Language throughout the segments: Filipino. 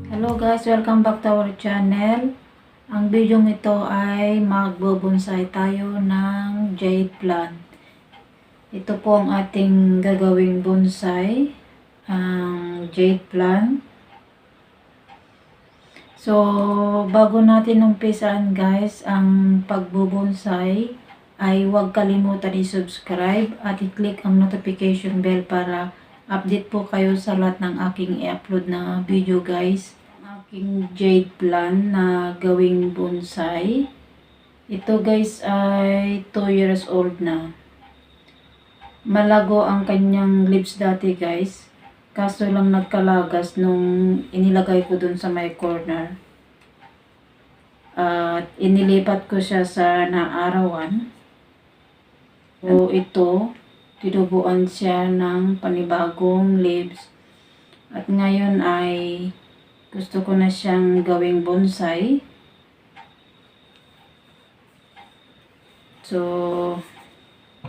Hello guys, welcome back to our channel. Ang video ito ay magbobonsai tayo ng jade plant. Ito po ang ating gagawing bonsai, ang jade plant. So, bago natin umpisan guys, ang pagbobonsai ay huwag kalimutan i-subscribe at i-click ang notification bell para update po kayo sa lahat ng aking i-upload na video guys. Aking jade plant na gawing bonsai. Ito guys ay 2 years old na. Malago ang kanyang leaves dati guys. Kaso lang nagkalagas nung inilagay ko dun sa my corner. At inilipat ko siya sa naarawan. So ito, tinubuan siya ng panibagong leaves. At ngayon ay gusto ko na siyang gawing bonsai. So,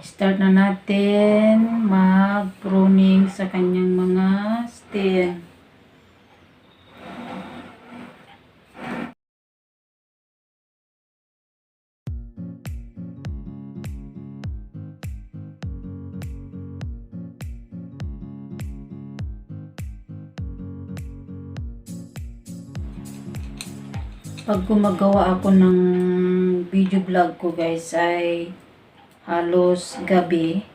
start na natin mag-pruning sa kanyang mga stem. Pag gumagawa ako ng video vlog ko guys ay halos gabi.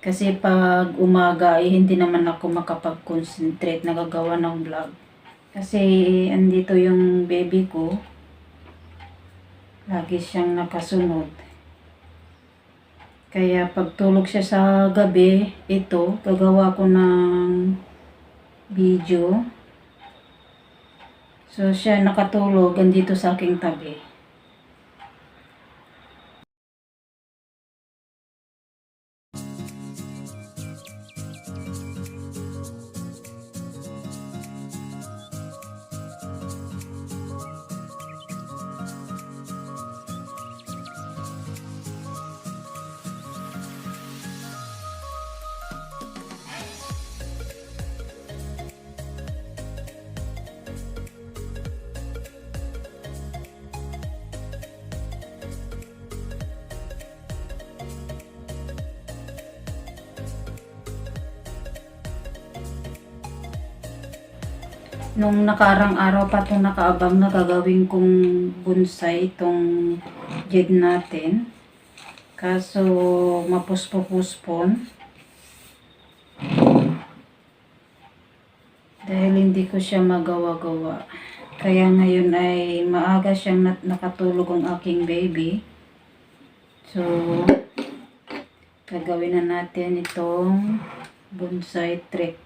Kasi pag umaga ay hindi naman ako makapag-concentrate na gagawa ng vlog. Kasi andito yung baby ko. Lagi siyang nakasunod. Kaya pag tulog siya sa gabi, ito, gagawa ko ng video. So, siya nakatulog andito sa aking tabi. Nung nakarang araw pa itong nakaabang na gagawin kong bonsai itong jade natin. Kaso mapuspo-puspon. Dahil hindi ko siya magawa-gawa. Kaya ngayon ay maaga siyang nakatulog ang aking baby. So, gagawin na natin itong bonsai trick.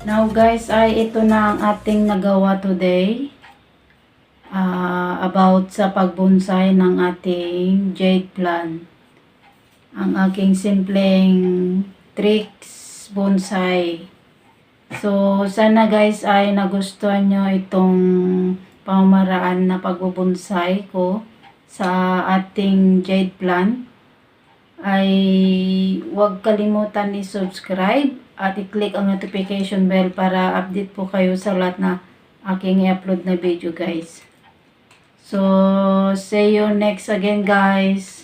Now guys, ay ito na ang ating nagawa today. about sa pagbonsai ng ating jade plant. Ang aking simpleng tricks bonsai. So, sana guys ay nagustuhan nyo itong pamamaraan na pagbubonsai ko sa ating jade plant. Ay huwag kalimutan i-subscribe at i-click ang notification bell para update po kayo sa lahat na aking i-upload na video guys. So, see you next again guys.